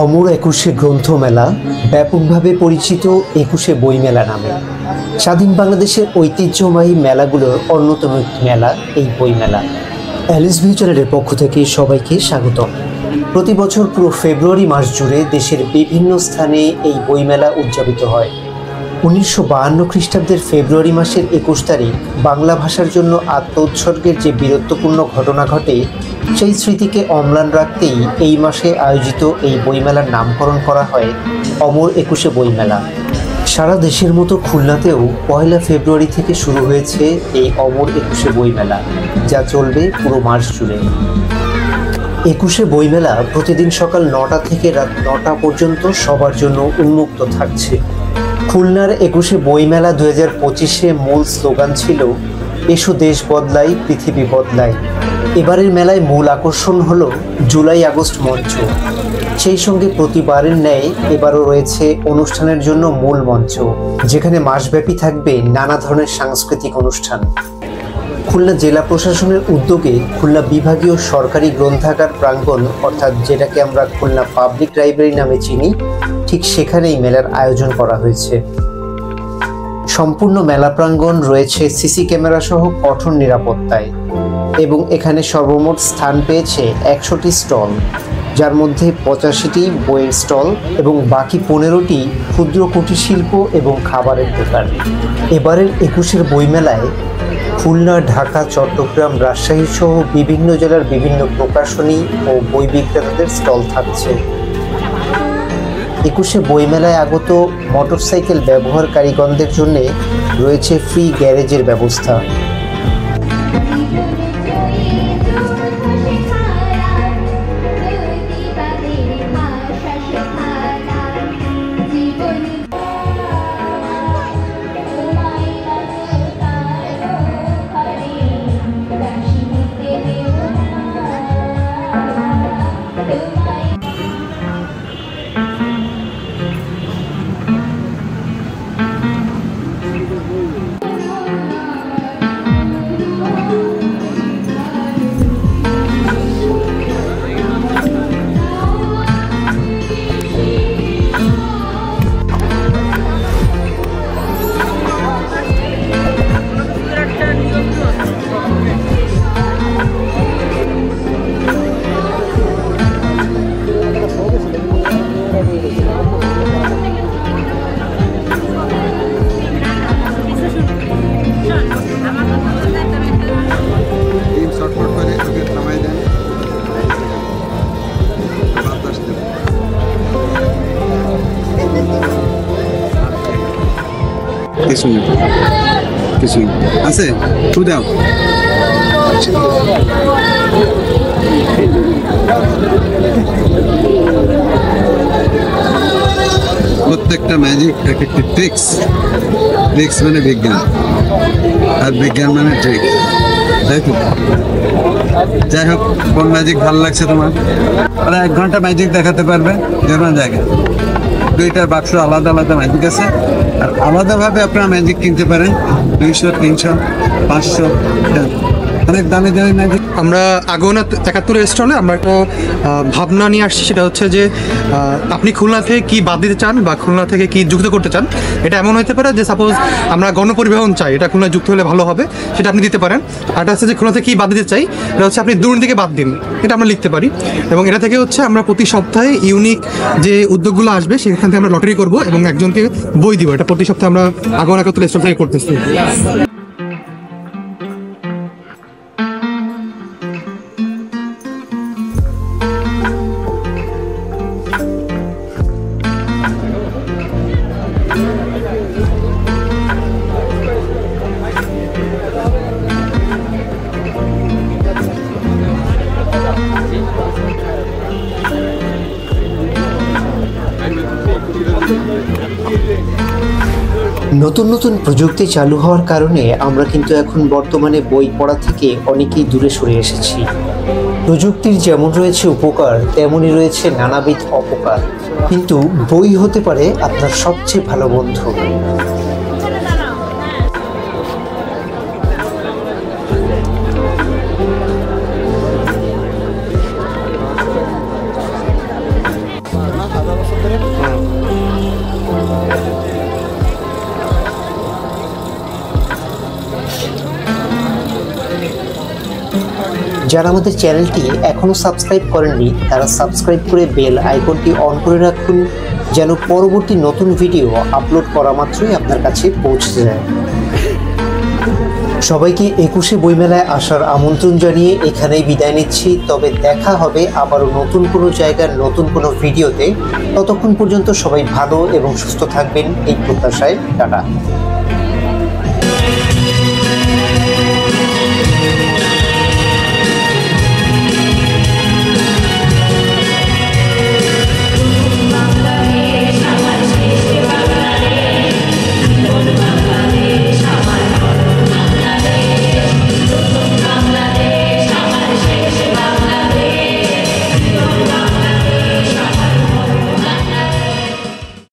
অমর একুশে গ্রন্থমেলা, ব্যাপকভাবে পরিচিত একুশে বইমেলা নামে। স্বাধীন বাংলাদেশের ঐতিহ্যবাহী মেলাগুলোর অন্যতম একটি মেলা এই বইমেলা। অ্যালিস ভিউ চ্যানেলের পক্ষ থেকে সবাইকে স্বাগতম। প্রতি বছর পুরো ফেব্রুয়ারি মাস জুড়ে দেশের বিভিন্ন স্থানে এই বইমেলা উদযাপিত হয়। 1952 খ্রিস্টাব্দের ফেব্রুয়ারি মাসের 21 তারিখ বাংলা ভাষার জন্য আত্মোৎসর্গের যে বীরত্বপূর্ণ ঘটনা ঘটে, সেই স্মৃতিকে অম্লান রাখতেই এই মাসে আয়োজিত এই বইমেলার নামকরণ করা হয় অমর একুশে বইমেলা। সারা দেশের মতো খুলনাতেও 1 ফেব্রুয়ারি থেকে শুরু হয়েছে এই অমর একুশে বইমেলা, যা চলবে পুরো মাস জুড়ে। একুশে বইমেলা প্রতিদিন সকাল 9টা থেকে রাত 9টা পর্যন্ত সবার জন্য উন্মুক্ত থাকছে। খুলনার একুশে বইমেলা 2025-এ মূল স্লোগান ছিল এসো দেশ বদলাই পৃথিবী বদলাই। এবারের মেলায় মূল আকর্ষণ হলো জুলাই আগস্ট মঞ্চ। সেই সঙ্গে প্রতিবারের ন্যায় এবারও রয়েছে অনুষ্ঠানের জন্য মূল মঞ্চ, যেখানে মাসব্যাপী থাকবে নানা ধরনের সাংস্কৃতিক অনুষ্ঠান। খুলনা জেলা প্রশাসনের উদ্যোগে খুলনা বিভাগীয় সরকারি গ্রন্থাগার প্রাঙ্গণ, অর্থাৎ যেটাকে আমরা খুলনা পাবলিক লাইব্রেরি নামে চিনি, ঠিক সেখানেই মেলার আয়োজন করা হয়েছে। সম্পূর্ণ মেলা প্রাঙ্গণ রয়েছে সিসি ক্যামেরা সহ কঠোর নিরাপত্তায়, এবং এখানে সর্বমোট স্থান পেয়েছে 100টি স্টল, যার মধ্যে 85টি বইয়ের স্টল এবং বাকি 15টি ক্ষুদ্র কুটির শিল্প এবং খাবারের দোকান। এবারের একুশের বইমেলায় খুলনা, ঢাকা, চট্টগ্রাম, রাজশাহী সহ বিভিন্ন জেলার বিভিন্ন প্রকাশনী ও বই বিক্রেতাদের স্টল থাকছে। একুশে বইমেলায় আগত মোটরসাইকেল ব্যবহারকারীগণদের জন্য রয়েছে ফ্রি গ্যারেজের ব্যবস্থা। কিছু আছে টু দাও। প্রত্যেকটা ম্যাজিক এক একটি ট্রিক্স। ট্রিক্স মানে বিজ্ঞান, আর বিজ্ঞান মানে ট্রিক, তাই তো? যাই হোক, কোন ম্যাজিক ভালো লাগছে তোমার? ওরা 1 ঘন্টা ম্যাজিক দেখাতে পারবে যেমন জায়গায়। 2টা বাক্স আলাদা আলাদা ম্যাজিক আছে, আর আলাদাভাবে আপনারা ম্যাজিক কিনতে পারেন। 200, 300, 500 অনেক দামি দামি ম্যাজিক। আমরা আগোনা 71 স্টলে আমরা একটা ভাবনা নিয়ে আসছি, সেটা হচ্ছে যে আপনি খুলনা থেকে কি বাদ দিতে চান বা খুলনা থেকে কি যুক্ত করতে চান। এটা এমন হতে পারে যে সাপোজ আমরা গণপরিবহন চাই, এটা খুলনা যুক্ত হলে ভালো হবে, সেটা আপনি দিতে পারেন। আর এটা হচ্ছে যে খুলনা থেকে কি বাদ দিতে চাই, এটা হচ্ছে আপনি দুর্নীতিকে বাদ দিন, এটা আমরা লিখতে পারি। এবং এটা থেকে হচ্ছে আমরা প্রতি সপ্তাহে ইউনিক যে উদ্যোগগুলো আসবে সেখান থেকে আমরা লটারি করবো এবং একজনকে বই দিব। এটা প্রতি সপ্তাহে আমরা আগোনা 71 স্টল থেকে করতেছি। নতুন নতুন প্রযুক্তি চালু হওয়ার কারণে আমরা কিন্তু এখন বর্তমানে বই পড়া থেকে অনেকেই দূরে সরে এসেছি। প্রযুক্তির যেমন রয়েছে উপকার, তেমনই রয়েছে নানাবিধ অপকার, কিন্তু বই হতে পারে আপনার সবচেয়ে ভালো বন্ধু। যারা আমাদের চ্যানেলটি এখনও সাবস্ক্রাইব করেননি তারা সাবস্ক্রাইব করে বেল আইকনটি অন করে রাখুন, যেন পরবর্তী নতুন ভিডিও আপলোড করা মাত্রই আপনার কাছে পৌঁছে যায়। সবাইকে 21শে বইমেলায় আসার আমন্ত্রণ জানিয়ে এখানেই বিদায় নিচ্ছি। তবে দেখা হবে আবারও নতুন কোনো জায়গার নতুন কোনো ভিডিওতে। ততক্ষণ পর্যন্ত সবাই ভালো এবং সুস্থ থাকবেন এই প্রত্যাশায়। টাটা।